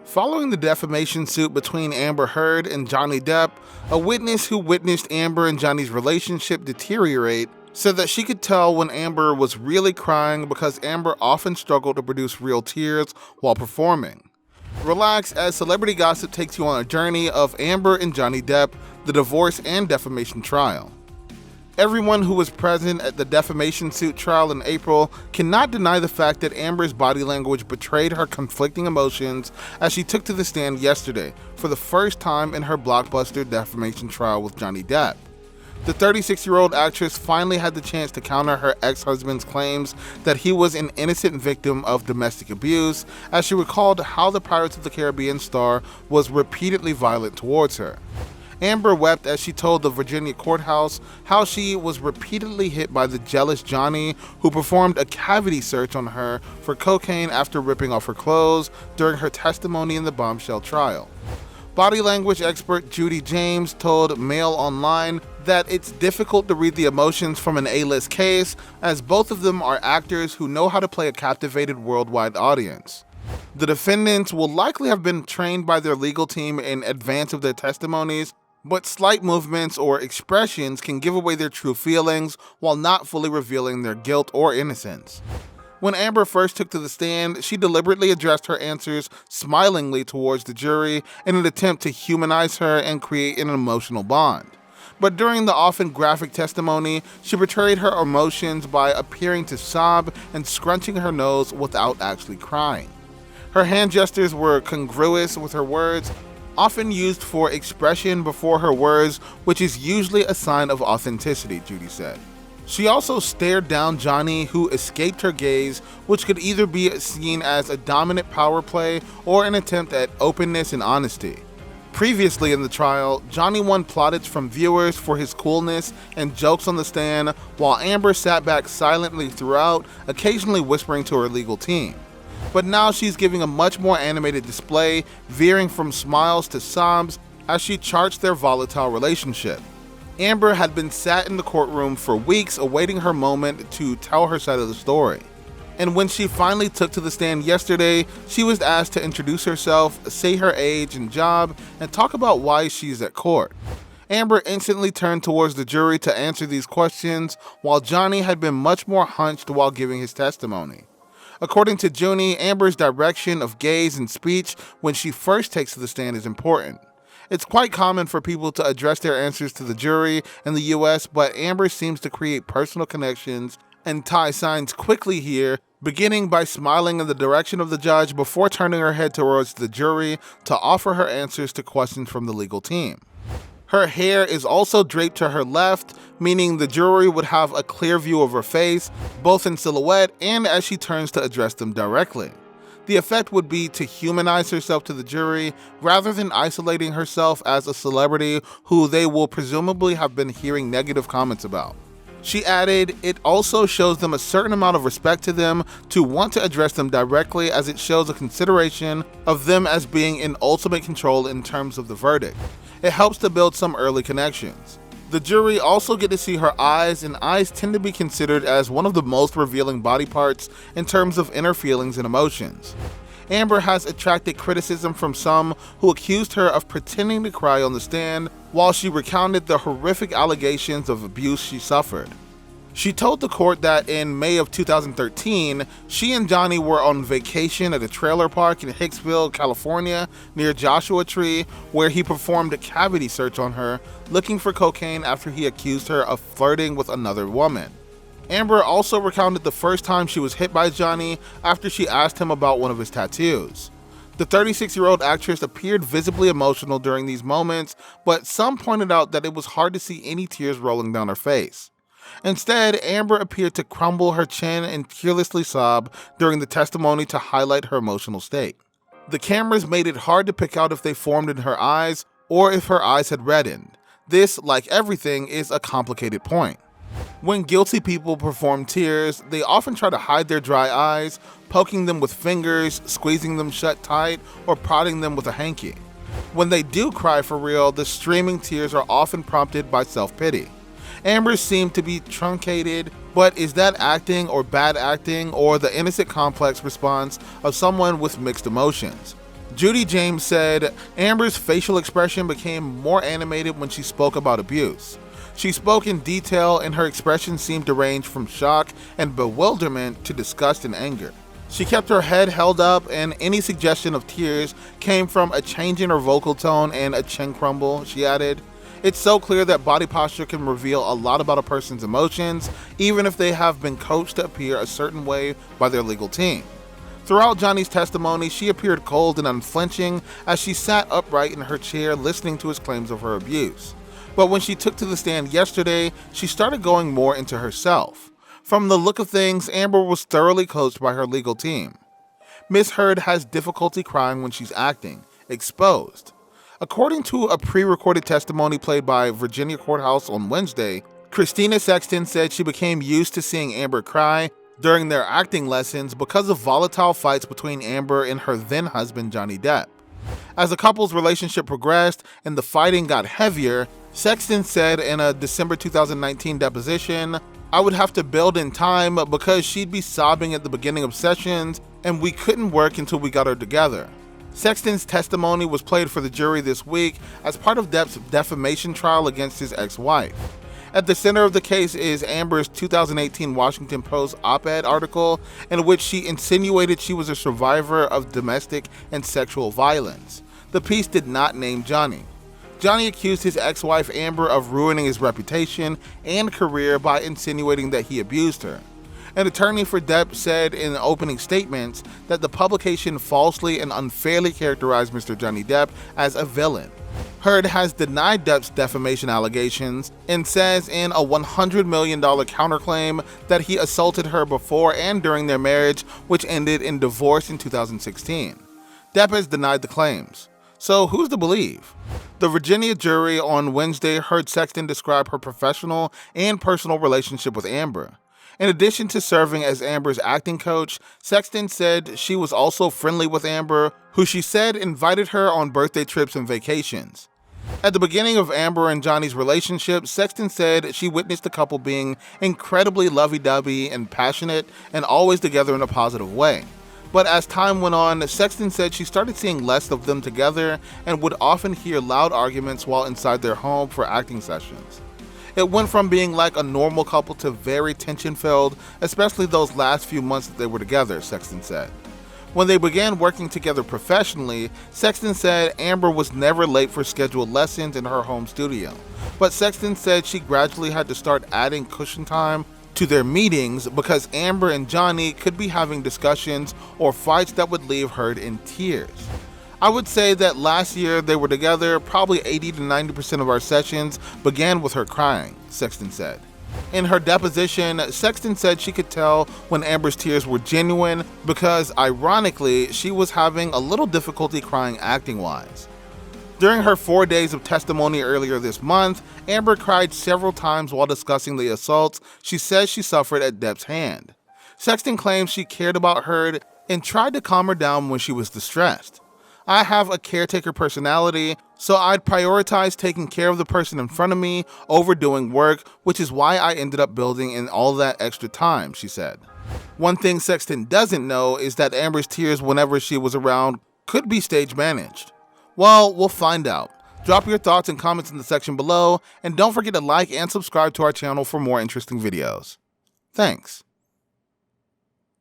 Following the defamation suit between Amber Heard and Johnny Depp, a witness who witnessed Amber and Johnny's relationship deteriorate said that she could tell when Amber was really crying because Amber often struggled to produce real tears while performing. Relax as celebrity gossip takes you on a journey of Amber and Johnny Depp, the divorce and defamation trial. Everyone who was present at the defamation suit trial in April cannot deny the fact that Amber's body language betrayed her conflicting emotions as she took to the stand yesterday for the first time in her blockbuster defamation trial with Johnny Depp. The 36-year-old actress finally had the chance to counter her ex-husband's claims that he was an innocent victim of domestic abuse, as she recalled how the Pirates of the Caribbean star was repeatedly violent towards her. Amber wept as she told the Virginia courthouse how she was repeatedly hit by the jealous Johnny, who performed a cavity search on her for cocaine after ripping off her clothes during her testimony in the bombshell trial. Body language expert Judy James told Mail Online that it's difficult to read the emotions from an A-list case, as both of them are actors who know how to play a captivated worldwide audience. The defendants will likely have been trained by their legal team in advance of their testimonies, but slight movements or expressions can give away their true feelings while not fully revealing their guilt or innocence. When Amber first took to the stand, she deliberately addressed her answers smilingly towards the jury in an attempt to humanize her and create an emotional bond. But during the often graphic testimony, she betrayed her emotions by appearing to sob and scrunching her nose without actually crying. Her hand gestures were congruous with her words, often used for expression before her words, which is usually a sign of authenticity, Judy said. She also stared down Johnny, who escaped her gaze, which could either be seen as a dominant power play or an attempt at openness and honesty. Previously in the trial, Johnny won plaudits from viewers for his coolness and jokes on the stand, while Amber sat back silently throughout, occasionally whispering to her legal team. But now she's giving a much more animated display, veering from smiles to sobs as she charts their volatile relationship. Amber had been sat in the courtroom for weeks awaiting her moment to tell her side of the story. And when she finally took to the stand yesterday, she was asked to introduce herself, say her age and job, and talk about why she's at court. Amber instantly turned towards the jury to answer these questions, while Johnny had been much more hunched while giving his testimony. According to Junie, Amber's direction of gaze and speech when she first takes to the stand is important. It's quite common for people to address their answers to the jury in the US, but Amber seems to create personal connections and tie signs quickly here, beginning by smiling in the direction of the judge before turning her head towards the jury to offer her answers to questions from the legal team. Her hair is also draped to her left, meaning the jury would have a clear view of her face, both in silhouette and as she turns to address them directly. The effect would be to humanize herself to the jury rather than isolating herself as a celebrity who they will presumably have been hearing negative comments about. She added, it also shows them a certain amount of respect to them to want to address them directly, as it shows a consideration of them as being in ultimate control in terms of the verdict. It helps to build some early connections. The jury also get to see her eyes, and eyes tend to be considered as one of the most revealing body parts in terms of inner feelings and emotions. Amber has attracted criticism from some who accused her of pretending to cry on the stand while she recounted the horrific allegations of abuse she suffered. She told the court that in May of 2013, she and Johnny were on vacation at a trailer park in Hicksville, California, near Joshua Tree, where he performed a cavity search on her, looking for cocaine after he accused her of flirting with another woman. Amber also recounted the first time she was hit by Johnny after she asked him about one of his tattoos. The 36-year-old actress appeared visibly emotional during these moments, but some pointed out that it was hard to see any tears rolling down her face. Instead, Amber appeared to crumble her chin and tearlessly sob during the testimony to highlight her emotional state. The cameras made it hard to pick out if they formed in her eyes or if her eyes had reddened. This, like everything, is a complicated point. When guilty people perform tears, they often try to hide their dry eyes, poking them with fingers, squeezing them shut tight, or prodding them with a hanky. When they do cry for real, the streaming tears are often prompted by self-pity. Amber's seemed to be truncated, but is that acting or bad acting, or the innocent complex response of someone with mixed emotions? Judy James said, Amber's facial expression became more animated when she spoke about abuse. She spoke in detail and her expression seemed to range from shock and bewilderment to disgust and anger. She kept her head held up and any suggestion of tears came from a change in her vocal tone and a chin crumble, she added. It's so clear that body posture can reveal a lot about a person's emotions, even if they have been coached to appear a certain way by their legal team. Throughout Johnny's testimony, she appeared cold and unflinching as she sat upright in her chair listening to his claims of her abuse. But when she took to the stand yesterday, she started going more into herself. From the look of things, Amber was thoroughly coached by her legal team. Miss Heard has difficulty crying when she's acting. Exposed. According to a pre-recorded testimony played by Virginia Courthouse on Wednesday, Christina Sexton said she became used to seeing Amber cry during their acting lessons because of volatile fights between Amber and her then-husband Johnny Depp. As the couple's relationship progressed and the fighting got heavier, Sexton said in a December 2019 deposition, I would have to build in time because she'd be sobbing at the beginning of sessions and we couldn't work until we got her together. Sexton's testimony was played for the jury this week as part of Depp's defamation trial against his ex-wife. At the center of the case is Amber's 2018 Washington Post op-ed article in which she insinuated she was a survivor of domestic and sexual violence. The piece did not name Johnny. Johnny accused his ex-wife Amber of ruining his reputation and career by insinuating that he abused her. An attorney for Depp said in opening statements that the publication falsely and unfairly characterized Mr. Johnny Depp as a villain. Heard has denied Depp's defamation allegations and says in a $100 million counterclaim that he assaulted her before and during their marriage, which ended in divorce in 2016. Depp has denied the claims. So who's to believe? The Virginia jury on Wednesday heard Sexton describe her professional and personal relationship with Amber. In addition to serving as Amber's acting coach, Sexton said she was also friendly with Amber, who she said invited her on birthday trips and vacations. At the beginning of Amber and Johnny's relationship, Sexton said she witnessed the couple being incredibly lovey-dovey and passionate and always together in a positive way. But as time went on, Sexton said she started seeing less of them together and would often hear loud arguments while inside their home for acting sessions. It went from being like a normal couple to very tension-filled, especially those last few months that they were together, Sexton said. When they began working together professionally, Sexton said Amber was never late for scheduled lessons in her home studio. But Sexton said she gradually had to start adding cushion time to their meetings because Amber and Johnny could be having discussions or fights that would leave Heard in tears. I would say that last year they were together, probably 80 to 90% of our sessions began with her crying, Sexton said. In her deposition, Sexton said she could tell when Amber's tears were genuine because, ironically, she was having a little difficulty crying acting-wise. During her 4 days of testimony earlier this month, Amber cried several times while discussing the assaults she says she suffered at Depp's hand. Sexton claims she cared about Heard and tried to calm her down when she was distressed. I have a caretaker personality, so I'd prioritize taking care of the person in front of me over doing work, which is why I ended up building in all that extra time, she said. One thing Sexton doesn't know is that Amber's tears whenever she was around could be stage managed. Well, we'll find out. Drop your thoughts and comments in the section below, and don't forget to like and subscribe to our channel for more interesting videos. Thanks.